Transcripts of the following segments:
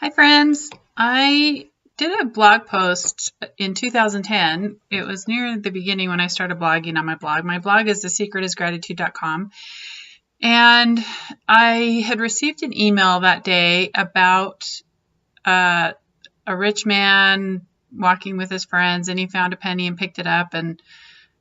Hi, friends. I did a blog post in 2010. It was near the beginning when I started blogging on my blog. My blog is thesecretisgratitude.com. And I had received an email that day about a rich man walking with his friends, and he found a penny and picked it up and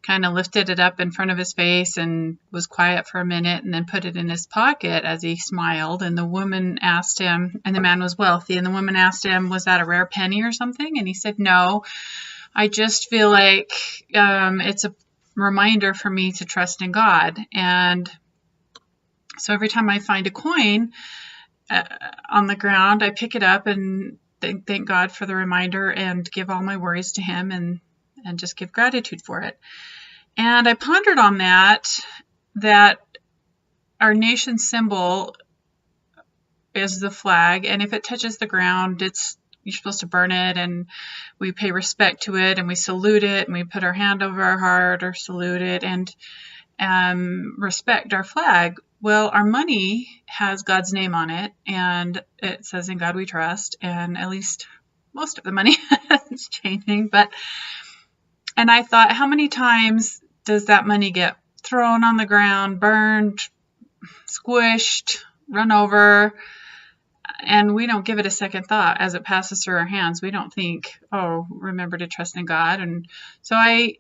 kind of lifted it up in front of his face and was quiet for a minute and then put it in his pocket as he smiled. And the woman asked him, and the man was wealthy, and the woman asked him, was that a rare penny or something? And he said, no, I just feel like it's a reminder for me to trust in God. And so every time I find a coin on the ground, I pick it up and thank God for the reminder and give all my worries to him and just give gratitude for it. And I pondered on that our nation's symbol is the flag, and if it touches the ground, you're supposed to burn it, and we pay respect to it, and we salute it, and we put our hand over our heart or salute it, and respect our flag. Well, our money has God's name on it, and it says, "In God we trust," and at least most of the money is changing, and I thought, how many times does that money get thrown on the ground, burned, squished, run over, and we don't give it a second thought as it passes through our hands. We don't think, oh, remember to trust in God. And so I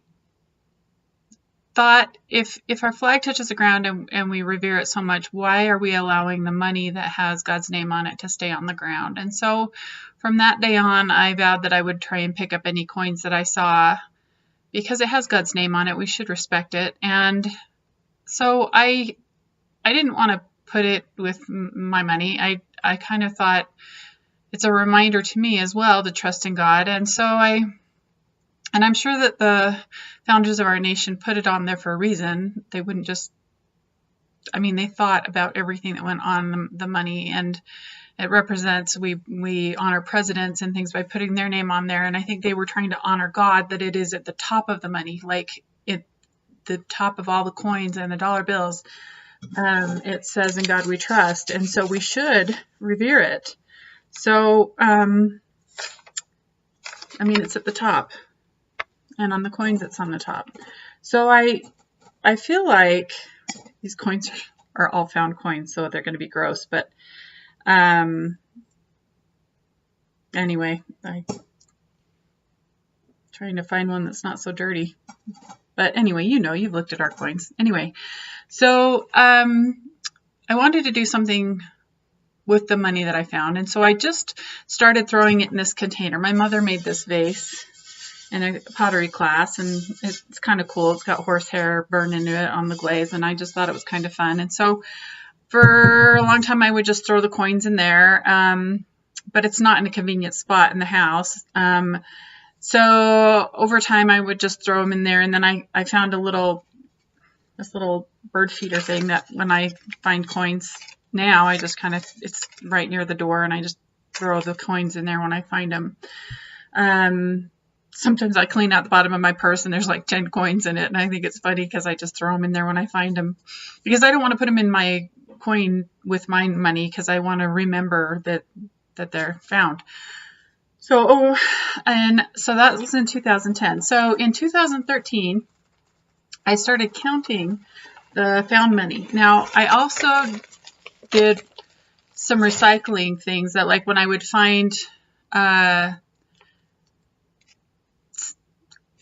thought, if our flag touches the ground and we revere it so much, why are we allowing the money that has God's name on it to stay on the ground? And so from that day on, I vowed that I would try and pick up any coins that I saw, because it has God's name on it. We should respect it. And so I didn't want to put it with my money. I kind of thought it's a reminder to me as well to trust in God. And so I'm sure that the founders of our nation put it on there for a reason. They wouldn't just, they thought about everything that went on the money, and it represents, we honor presidents and things by putting their name on there. And I think they were trying to honor God, that it is at the top of the money, like the top of all the coins and the dollar bills. It says, "In God we trust," and so we should revere it. So, it's at the top, and on the coins it's on the top. So I feel like these coins are all found coins, so they're going to be gross, but anyway, I'm trying to find one that's not so dirty. But anyway, you've looked at our coins. Anyway, so I wanted to do something with the money that I found. And so I just started throwing it in this container. My mother made this vase in a pottery class, and it's kind of cool. It's got horsehair burned into it on the glaze, and I just thought it was kind of fun. And so for a long time, I would just throw the coins in there, but it's not in a convenient spot in the house. So over time, I would just throw them in there, and then I found this little bird feeder thing that when I find coins now, I just it's right near the door, and I just throw the coins in there when I find them. Sometimes I clean out the bottom of my purse, and there's like 10 coins in it, and I think it's funny because I just throw them in there when I find them, because I don't want to put them in my coin with my money, because I want to remember that they're found. So that was in 2010. So in 2013, I started counting the found money. Now, I also did some recycling things, that like when I would find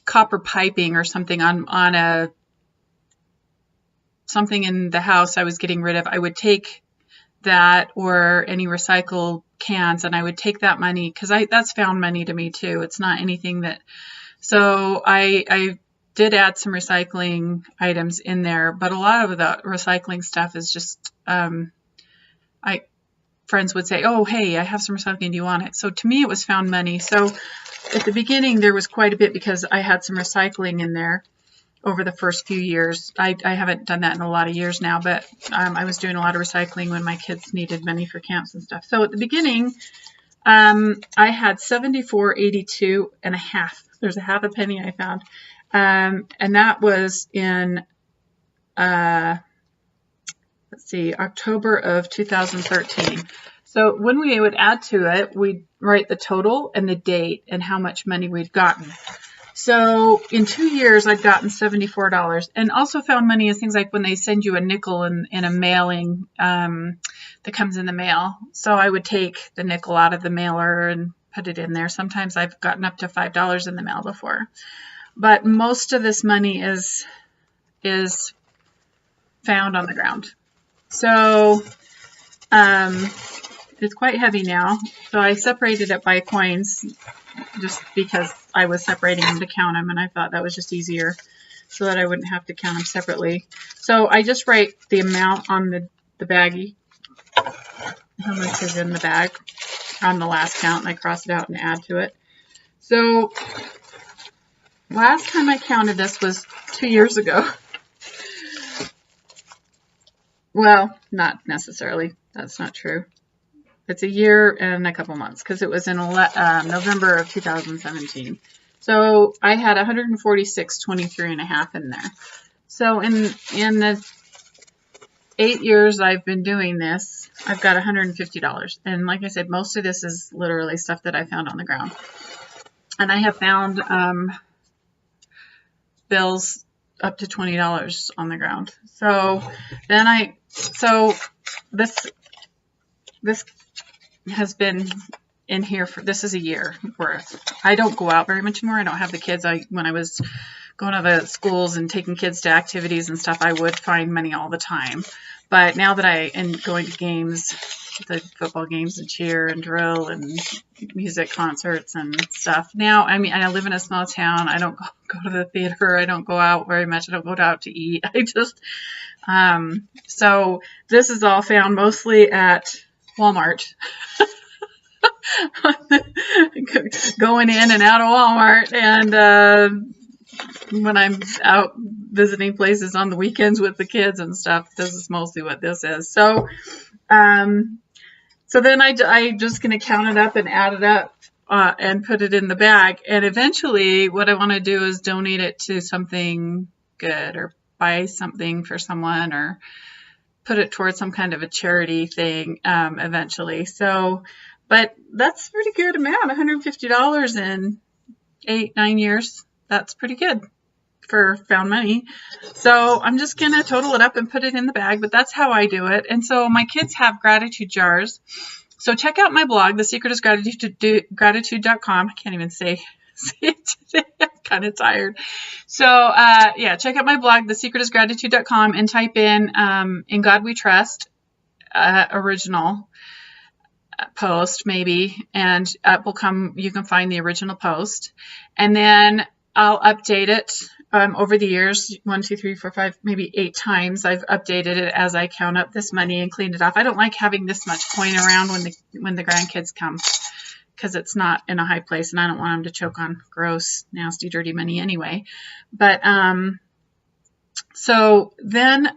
copper piping or something on something in the house I was getting rid of, I would take that, or any recycled cans, and I would take that money, because that's found money to me too. It's not anything that, so I did add some recycling items in there, but a lot of the recycling stuff is just, friends would say, "Oh, hey, I have some recycling, do you want it?" So to me, it was found money. So at the beginning, there was quite a bit, because I had some recycling in there over the first few years. I haven't done that in a lot of years now, but I was doing a lot of recycling when my kids needed money for camps and stuff. So at the beginning, I had 74.82 and a half. There's a half a penny I found. And that was in, let's see, October of 2013. So when we would add to it, we'd write the total and the date and how much money we'd gotten. So in 2 years, I'd gotten $74, and also found money as things like when they send you a nickel in a mailing that comes in the mail. So I would take the nickel out of the mailer and put it in there. Sometimes I've gotten up to $5 in the mail before. But most of this money is found on the ground. So it's quite heavy now. So I separated it by coins just because I was separating them to count them, and I thought that was just easier so that I wouldn't have to count them separately. So I just write the amount on the baggie, how much is in the bag on the last count, and I cross it out and add to it. So last time I counted this was 2 years ago. Well, not necessarily. That's not true. It's a year and a couple months because it was in November of 2017. So I had 146.23 and a half in there. So in the 8 years I've been doing this, I've got $150. And like I said, most of this is literally stuff that I found on the ground. And I have found bills up to $20 on the ground. So then this has been in here for, this is a year worth. I don't go out very much anymore. I don't have the kids. When I was going to the schools and taking kids to activities and stuff, I would find money all the time. But now that I am going to games, the football games and cheer and drill and music concerts and stuff. Now, I mean, I live in a small town. I don't go to the theater. I don't go out very much. I don't go out to eat. I just, so this is all found mostly at Walmart. Going in and out of Walmart, and when I'm out visiting places on the weekends with the kids and stuff, this is mostly what this is. So so then I'm just going to count it up and add it up and put it in the bag, and eventually what I want to do is donate it to something good, or buy something for someone, or put it towards some kind of a charity thing eventually. So, but that's a pretty good amount, $150 in 8-9 years. That's pretty good for found money. So I'm just going to total it up and put it in the bag, but that's how I do it. And so my kids have gratitude jars. So check out my blog, thesecretisgratitude.com. I can't even say it today. I'm kind of tired. So yeah, check out my blog, thesecretisgratitude.com, and type in God We Trust, original post maybe, and up will come, you can find the original post, and then I'll update it over the years, 1, 2, 3, 4, 5, maybe 8 times. I've updated it as I count up this money and cleaned it off. I don't like having this much coin around when the grandkids come, because it's not in a high place, and I don't want them to choke on gross, nasty, dirty money anyway. But so then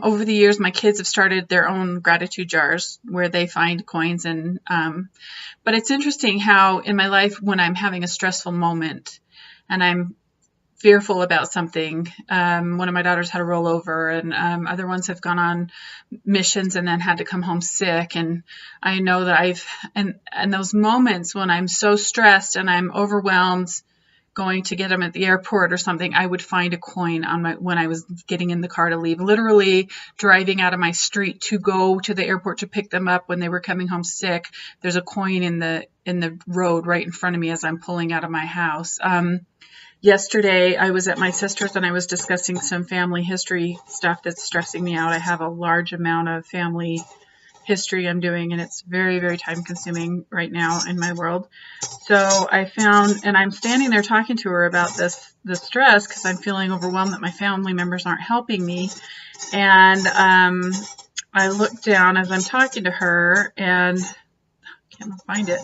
over the years, my kids have started their own gratitude jars where they find coins. And but it's interesting how in my life, when I'm having a stressful moment and I'm fearful about something, one of my daughters had a rollover, and other ones have gone on missions and then had to come home sick. And I know that and those moments when I'm so stressed and I'm overwhelmed, going to get them at the airport or something, I would find a coin when I was getting in the car to leave, literally driving out of my street to go to the airport to pick them up when they were coming home sick. There's a coin in the road right in front of me as I'm pulling out of my house. Yesterday, I was at my sister's and I was discussing some family history stuff that's stressing me out. I have a large amount of family history I'm doing, and it's very, very time consuming right now in my world. So I found, and I'm standing there talking to her about the stress, because I'm feeling overwhelmed that my family members aren't helping me. And I looked down as I'm talking to her, and I can't find it.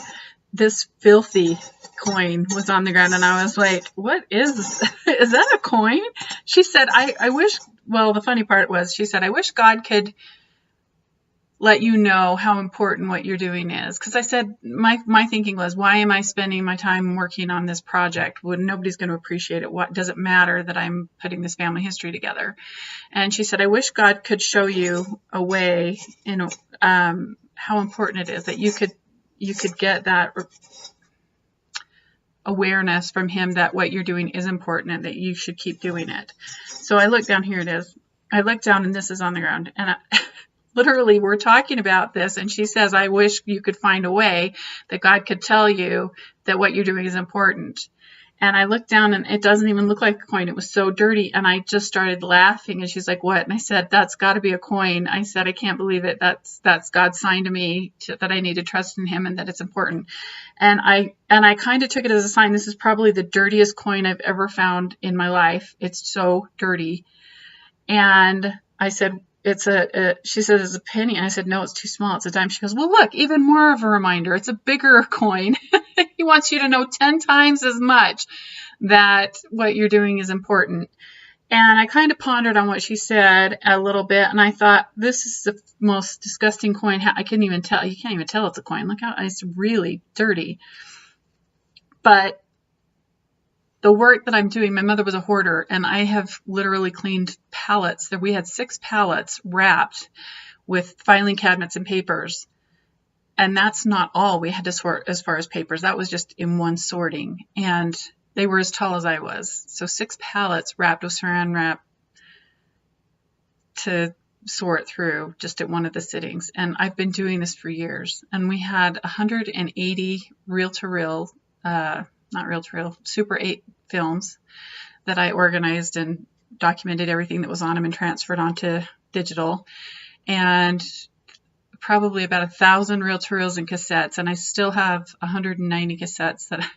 This filthy coin was on the ground, and I was like, what is that a coin? She said, I wish, well, the funny part was, she said, I wish God could let you know how important what you're doing is. Because I said, my thinking was, why am I spending my time working on this project when nobody's going to appreciate it? What does it matter that I'm putting this family history together? And she said, I wish God could show you a way, how important it is that you could get that awareness from him that what you're doing is important and that you should keep doing it. So I look down, here it is. I look down and this is on the ground, and literally we're talking about this, and she says, I wish you could find a way that God could tell you that what you're doing is important. And I looked down and it doesn't even look like a coin. It was so dirty. And I just started laughing, and she's like, what? And I said, that's got to be a coin. I said, I can't believe it. That's God's sign to me that I need to trust in him and that it's important. And I kind of took it as a sign. This is probably the dirtiest coin I've ever found in my life. It's so dirty. And I said, she said, it's a penny. And I said, no, it's too small. It's a dime. She goes, well, look, even more of a reminder. It's a bigger coin. He wants you to know 10 times as much that what you're doing is important. And I kind of pondered on what she said a little bit. And I thought, this is the most disgusting coin. I couldn't even tell. You can't even tell it's a coin. Look how it's really dirty. But the work that I'm doing, my mother was a hoarder, and I have literally cleaned pallets. We had 6 pallets wrapped with filing cabinets and papers. And that's not all we had to sort as far as papers. That was just in one sorting. And they were as tall as I was. So 6 pallets wrapped with saran wrap to sort through just at one of the sittings. And I've been doing this for years. And we had 180 reel-to-reel, not reel-to-reel, Super 8 films that I organized and documented everything that was on them and transferred onto digital. And probably about 1,000 reel-to-reels and cassettes. And I still have 190 cassettes that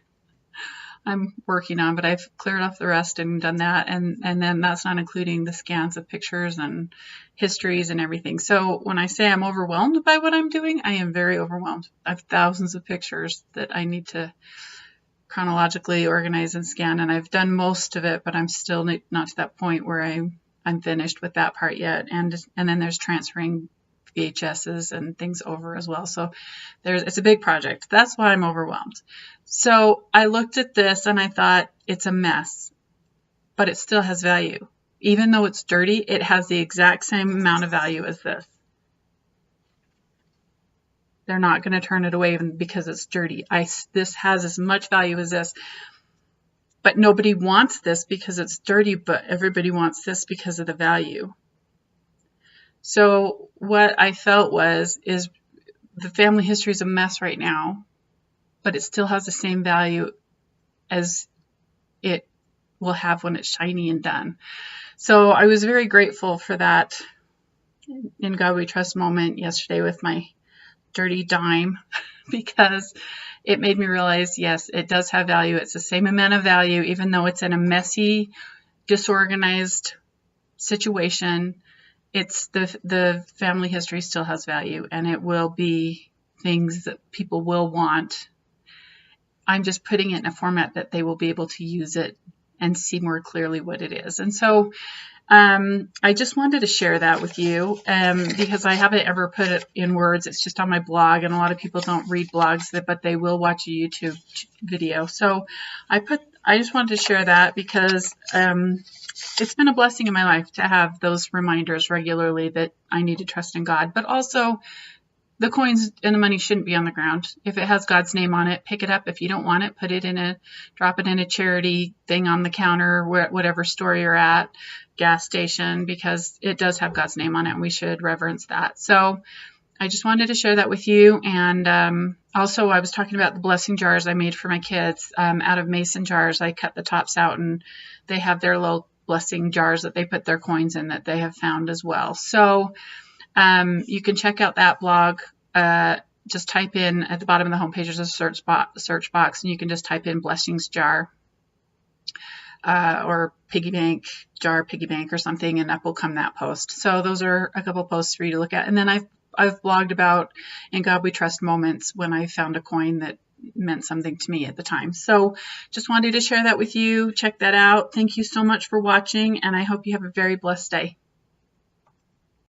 I'm working on, but I've cleared off the rest and done that. And then that's not including the scans of pictures and histories and everything. So when I say I'm overwhelmed by what I'm doing, I am very overwhelmed. I have thousands of pictures that I need to chronologically organize and scan, and I've done most of it, but I'm still not to that point where I'm finished with that part yet. And then there's transferring VHSs and things over as well. So it's a big project. That's why I'm overwhelmed. So I looked at this and I thought, it's a mess, but it still has value. Even though it's dirty, it has the exact same amount of value as this. They're not going to turn it away even because it's dirty. This has as much value as this, but nobody wants this because it's dirty, but everybody wants this because of the value. So what I felt is the family history is a mess right now, but it still has the same value as it will have when it's shiny and done. So I was very grateful for that In God We Trust moment yesterday with my dirty dime, because it made me realize, yes, it does have value. It's the same amount of value, even though it's in a messy, disorganized situation. It's the family history still has value, and it will be things that people will want. I'm just putting it in a format that they will be able to use it and see more clearly what it is. And so I just wanted to share that with you because I haven't ever put it in words. It's just on my blog, and a lot of people don't read blogs, but they will watch a YouTube video. So I just wanted to share that because it's been a blessing in my life to have those reminders regularly that I need to trust in God. But also, the coins and the money shouldn't be on the ground. If it has God's name on it, pick it up. If you don't want it, drop it in a charity thing on the counter, whatever store you're at, gas station, because it does have God's name on it, and we should reverence that. So I just wanted to share that with you. And also, I was talking about the blessing jars I made for my kids out of mason jars. I cut the tops out, and they have their little blessing jars that they put their coins in that they have found as well. So you can check out that blog. Just type in at the bottom of the homepage, there's a search box, and you can just type in blessings jar or piggy bank or something, and up will come that post. So those are a couple posts for you to look at. And then I've blogged about In God We Trust moments when I found a coin that meant something to me at the time. So just wanted to share that with you. Check that out. Thank you so much for watching, and I hope you have a very blessed day.